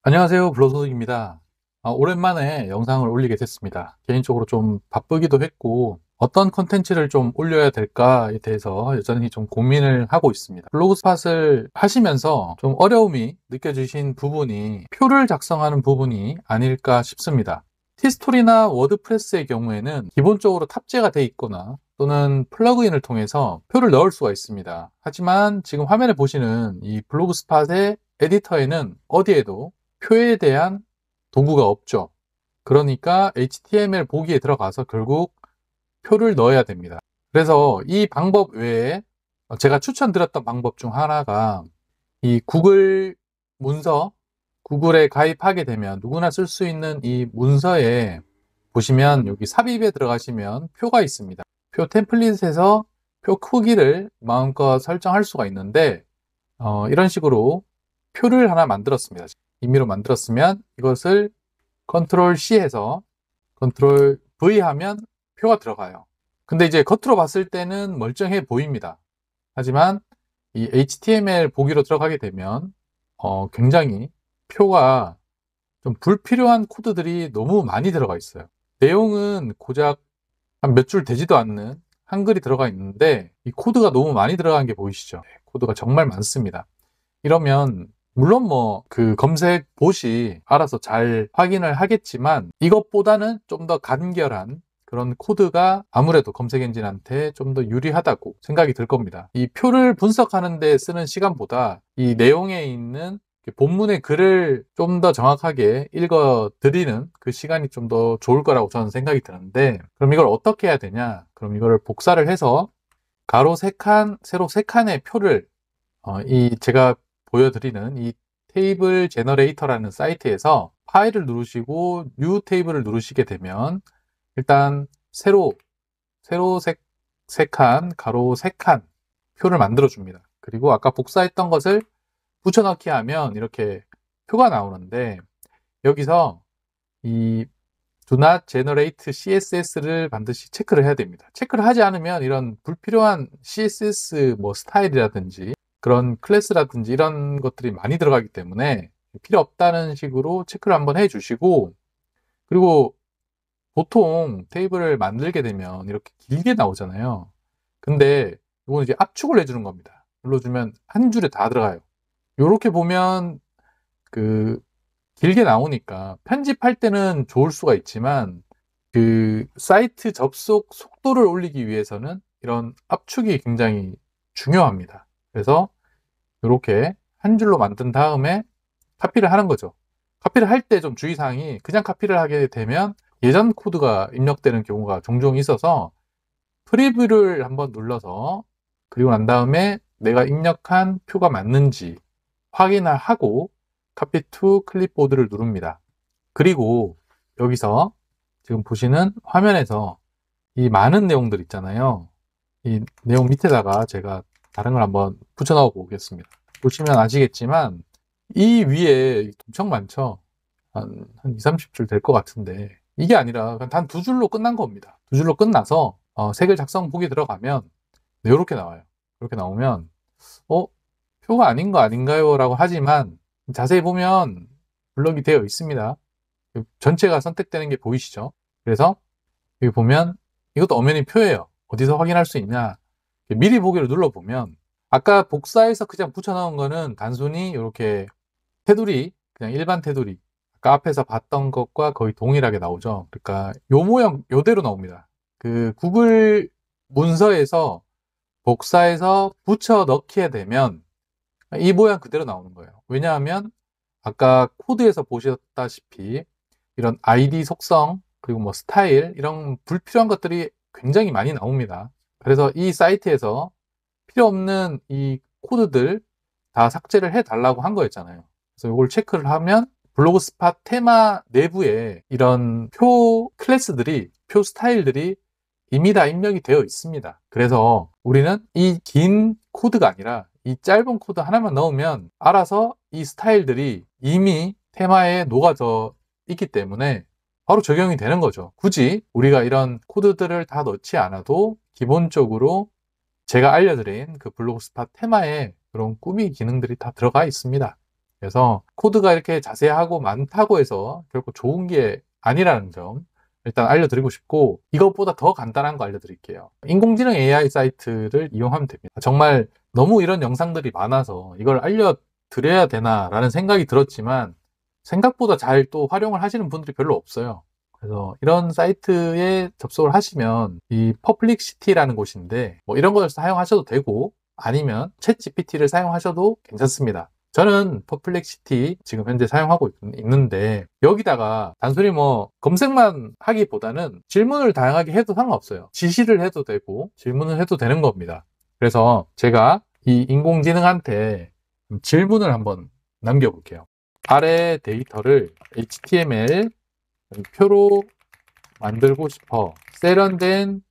안녕하세요. 블로소득입니다. 오랜만에 영상을 올리게 됐습니다. 개인적으로 좀 바쁘기도 했고 어떤 컨텐츠를 좀 올려야 될까에 대해서 여전히 좀 고민을 하고 있습니다. 블로그 스팟을 하시면서 좀 어려움이 느껴지신 부분이 표를 작성하는 부분이 아닐까 싶습니다. 티스토리나 워드프레스의 경우에는 기본적으로 탑재가 돼 있거나 또는 플러그인을 통해서 표를 넣을 수가 있습니다. 하지만 지금 화면에 보시는 이 블로그 스팟의 에디터에는 어디에도 표에 대한 도구가 없죠. 그러니까 HTML 보기에 들어가서 결국 표를 넣어야 됩니다. 그래서 이 방법 외에 제가 추천드렸던 방법 중 하나가 이 구글 문서, 구글에 가입하게 되면 누구나 쓸 수 있는 이 문서에 보시면 여기 삽입에 들어가시면 표가 있습니다. 표 템플릿에서 표 크기를 마음껏 설정할 수가 있는데 이런 식으로 표를 하나 만들었습니다. 임의로 만들었으면 이것을 컨트롤 C 해서 컨트롤 V 하면 표가 들어가요. 근데 이제 겉으로 봤을 때는 멀쩡해 보입니다. 하지만 이 HTML 보기로 들어가게 되면 굉장히 표가 좀 불필요한 코드들이 너무 많이 들어가 있어요. 내용은 고작 한 몇 줄 되지도 않는 한글이 들어가 있는데 이 코드가 너무 많이 들어간 게 보이시죠? 코드가 정말 많습니다. 이러면 물론 뭐 그 검색 봇이 알아서 잘 확인을 하겠지만 이것보다는 좀 더 간결한 그런 코드가 아무래도 검색 엔진한테 좀 더 유리하다고 생각이 들 겁니다. 이 표를 분석하는 데 쓰는 시간보다 이 내용에 있는 본문의 글을 좀 더 정확하게 읽어 드리는 그 시간이 좀 더 좋을 거라고 저는 생각이 드는데, 그럼 이걸 어떻게 해야 되냐? 그럼 이거를 복사를 해서 가로 3칸, 세로 3칸의 표를 이 제가 보여드리는 이 테이블 제너레이터라는 사이트에서 파일을 누르시고 뉴 테이블을 누르시게 되면 일단 세로 3칸, 가로 3칸 표를 만들어 줍니다. 그리고 아까 복사했던 것을 붙여넣기 하면 이렇게 표가 나오는데, 여기서 이 Do not generate CSS를 반드시 체크를 해야 됩니다. 체크를 하지 않으면 이런 불필요한 CSS 뭐 스타일이라든지 그런 클래스라든지 이런 것들이 많이 들어가기 때문에 필요 없다는 식으로 체크를 한번 해 주시고, 그리고 보통 테이블을 만들게 되면 이렇게 길게 나오잖아요. 근데 이건 이제 압축을 해주는 겁니다. 눌러주면 한 줄에 다 들어가요. 이렇게 보면 그 길게 나오니까 편집할 때는 좋을 수가 있지만 그 사이트 접속 속도를 올리기 위해서는 이런 압축이 굉장히 중요합니다. 그래서 이렇게 한 줄로 만든 다음에 카피를 하는 거죠. 카피를 할 때 좀 주의사항이, 그냥 카피를 하게 되면 예전 코드가 입력되는 경우가 종종 있어서 프리뷰를 한번 눌러서 그리고 난 다음에 내가 입력한 표가 맞는지 확인을 하고 카피 투 클립보드를 누릅니다. 그리고 여기서 지금 보시는 화면에서 이 많은 내용들 있잖아요. 이 내용 밑에다가 제가 다른 걸 한번 붙여 넣어 보겠습니다. 보시면 아시겠지만 이 위에 엄청 많죠. 한 2, 30줄 될 것 같은데 이게 아니라 단 두 줄로 끝난 겁니다. 두 줄로 끝나서 색을 작성 보기 들어가면 이렇게 나와요. 이렇게 나오면 어? 표가 아닌 거 아닌가요? 라고 하지만 자세히 보면 블럭이 되어 있습니다. 전체가 선택되는 게 보이시죠? 그래서 여기 보면 이것도 엄연히 표예요. 어디서 확인할 수 있냐? 미리 보기를 눌러보면 아까 복사해서 그냥 붙여넣은 거는 단순히 이렇게 테두리, 그냥 일반 테두리, 아까 앞에서 봤던 것과 거의 동일하게 나오죠. 그러니까 요 모양 요대로 나옵니다. 그 구글 문서에서 복사해서 붙여 넣게 되면 이 모양 그대로 나오는 거예요. 왜냐하면 아까 코드에서 보셨다시피 이런 아이디 속성 그리고 뭐 스타일 이런 불필요한 것들이 굉장히 많이 나옵니다. 그래서 이 사이트에서 필요 없는 이 코드들 다 삭제를 해 달라고 한 거였잖아요. 그래서 이걸 체크를 하면 블로그 스팟 테마 내부에 이런 표 클래스들이, 표 스타일들이 이미 다 입력이 되어 있습니다. 그래서 우리는 이 긴 코드가 아니라 이 짧은 코드 하나만 넣으면 알아서 이 스타일들이 이미 테마에 녹아져 있기 때문에 바로 적용이 되는 거죠. 굳이 우리가 이런 코드들을 다 넣지 않아도 기본적으로 제가 알려드린 그 블로그 스팟 테마에 그런 꾸미 기능들이 다 들어가 있습니다. 그래서 코드가 이렇게 자세하고 많다고 해서 결코 좋은 게 아니라는 점 일단 알려드리고 싶고, 이것보다 더 간단한 거 알려드릴게요. 인공지능 AI 사이트를 이용하면 됩니다. 정말 너무 이런 영상들이 많아서 이걸 알려드려야 되나 라는 생각이 들었지만 생각보다 잘 또 활용을 하시는 분들이 별로 없어요. 그래서 이런 사이트에 접속을 하시면 이 퍼플릭시티라는 곳인데, 뭐 이런 걸 사용하셔도 되고 아니면 챗 GPT를 사용하셔도 괜찮습니다. 저는 퍼플렉시티 지금 현재 사용하고 있는데, 여기다가 단순히 뭐 검색만 하기보다는 질문을 다양하게 해도 상관없어요. 지시를 해도 되고 질문을 해도 되는 겁니다. 그래서 제가 이 인공지능한테 질문을 한번 남겨볼게요. 아래 데이터를 HTML 표로 만들고 싶어. 세련된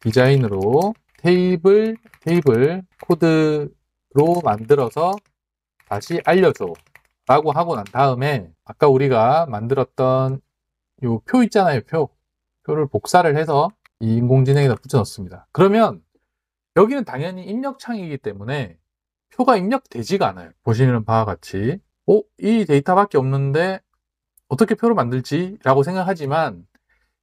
디자인으로 테이블 코드로 만들어서 다시 알려줘 라고 하고 난 다음에, 아까 우리가 만들었던 요 표 있잖아요. 표를 복사를 해서 이 인공지능에다 붙여 넣습니다. 그러면 여기는 당연히 입력창이기 때문에 표가 입력되지가 않아요. 보시는 바와 같이 이 데이터밖에 없는데 어떻게 표를 만들지? 라고 생각하지만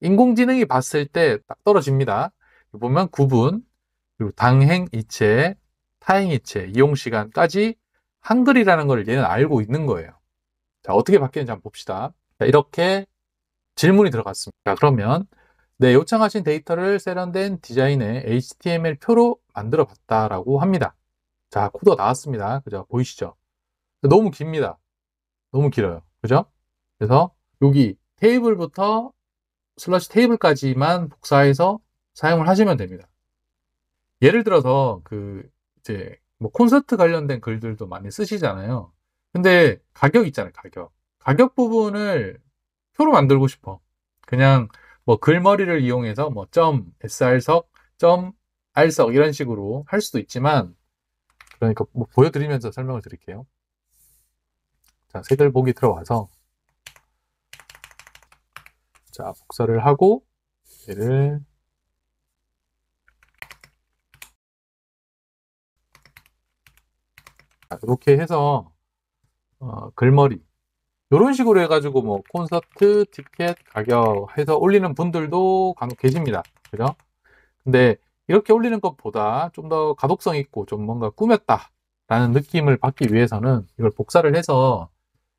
인공지능이 봤을 때 딱 떨어집니다. 보면 구분, 그리고 당행이체, 타행이체, 이용시간까지 한글이라는 걸 얘는 알고 있는 거예요. 자, 어떻게 바뀌는지 한번 봅시다. 자, 이렇게 질문이 들어갔습니다. 자, 그러면 네, 요청하신 데이터를 세련된 디자인의 HTML 표로 만들어 봤다라고 합니다. 자, 코드가 나왔습니다. 그죠? 보이시죠? 너무 깁니다. 너무 길어요. 그죠? 그래서 여기 테이블부터 슬러시 테이블까지만 복사해서 사용을 하시면 됩니다. 예를 들어서 이제 뭐 콘서트 관련된 글들도 많이 쓰시잖아요. 근데 가격 있잖아요. 가격 부분을 표로 만들고 싶어. 그냥 뭐 글머리를 이용해서 뭐 .sr석, .r석 이런 식으로 할 수도 있지만, 그러니까 뭐 보여드리면서 설명을 드릴게요. 자, 색을 보기 들어와서, 자, 복사를 하고 얘를 이렇게 해서 글머리 이런 식으로 해가지고 뭐 콘서트 티켓 가격 해서 올리는 분들도 간혹 계십니다. 그죠? 근데 이렇게 올리는 것보다 좀 더 가독성 있고 좀 뭔가 꾸몄다 라는 느낌을 받기 위해서는 이걸 복사를 해서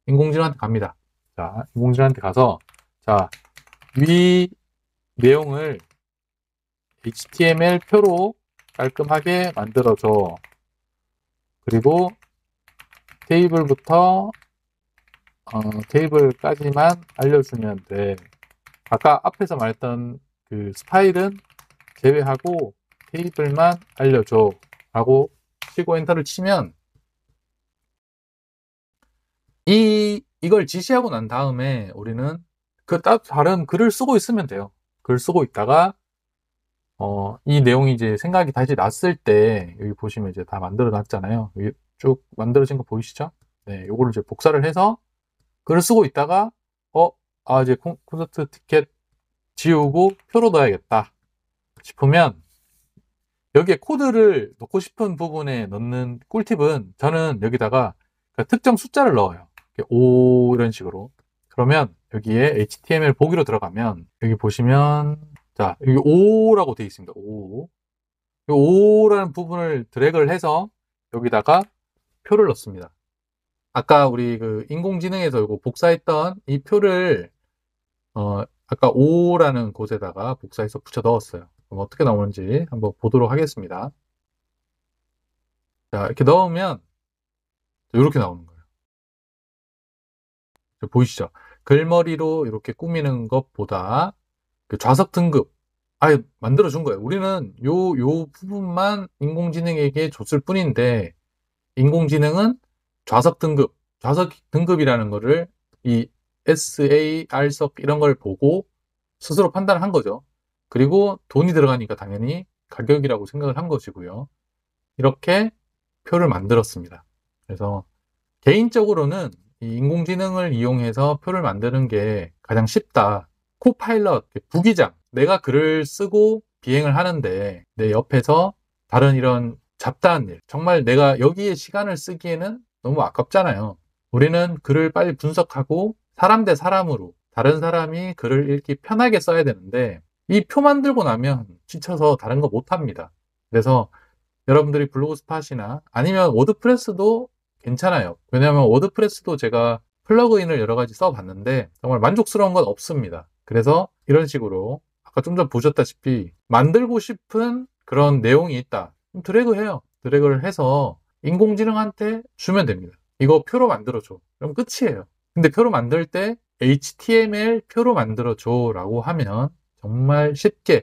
인공지능한테 갑니다. 자, 인공지능한테 가서, 자, 위 내용을 HTML 표로 깔끔하게 만들어줘. 그리고 테이블부터 테이블까지만 알려주면 돼. 아까 앞에서 말했던 그 스타일은 제외하고 테이블만 알려줘 라고 치고 엔터를 치면, 이걸 지시하고 난 다음에 우리는 다른 글을 쓰고 있으면 돼요. 글 쓰고 있다가 이 내용이 이제 생각이 다시 났을 때, 여기 보시면 이제 다 만들어 놨잖아요. 여기 쭉 만들어진 거 보이시죠? 네, 요거를 이제 복사를 해서 글을 쓰고 있다가 이제 콘서트 티켓 지우고 표로 넣어야겠다 싶으면, 여기에 코드를 넣고 싶은 부분에 넣는 꿀팁은, 저는 여기다가 특정 숫자를 넣어요. 5 이런 식으로. 그러면 여기에 HTML 보기로 들어가면 여기 보시면, 자, 여기 5라고 되어 있습니다. 5. 이 5라는 부분을 드래그를 해서 여기다가 표를 넣습니다. 아까 우리 인공지능에서 이거 복사했던 이 표를 아까 5라는 곳에다가 복사해서 붙여 넣었어요. 그럼 어떻게 나오는지 한번 보도록 하겠습니다. 자, 이렇게 넣으면 이렇게 나오는 거예요. 보이시죠? 글머리로 이렇게 꾸미는 것보다 좌석 등급 만들어 준 거예요. 우리는 요 부분만 인공지능에게 줬을 뿐인데, 인공지능은 좌석 등급이라는 거를 이 SAR석 이런 걸 보고 스스로 판단을 한 거죠. 그리고 돈이 들어가니까 당연히 가격이라고 생각을 한 것이고요. 이렇게 표를 만들었습니다. 그래서 개인적으로는 이 인공지능을 이용해서 표를 만드는 게 가장 쉽다. 코파일럿, 부기장, 내가 글을 쓰고 비행을 하는데 내 옆에서 다른 이런 잡다한 일, 정말 내가 여기에 시간을 쓰기에는 너무 아깝잖아요. 우리는 글을 빨리 분석하고 사람 대 사람으로 다른 사람이 글을 읽기 편하게 써야 되는데 이 표 만들고 나면 지쳐서 다른 거 못합니다. 그래서 여러분들이 블로그 스팟이나 아니면 워드프레스도 괜찮아요. 왜냐하면 워드프레스도 제가 플러그인을 여러 가지 써봤는데 정말 만족스러운 건 없습니다. 그래서 이런 식으로 아까 좀 전 보셨다시피 만들고 싶은 그런 내용이 있다. 그럼 드래그해요. 드래그를 해서 인공지능한테 주면 됩니다. 이거 표로 만들어줘. 그럼 끝이에요. 근데 표로 만들 때 HTML 표로 만들어줘 라고 하면 정말 쉽게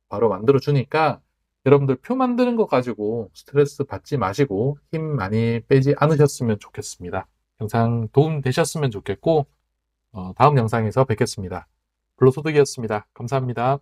바로 만들어주니까 여러분들 표 만드는 거 가지고 스트레스 받지 마시고 힘 많이 빼지 않으셨으면 좋겠습니다. 영상 도움 되셨으면 좋겠고 다음 영상에서 뵙겠습니다. 불로소득이었습니다. 감사합니다.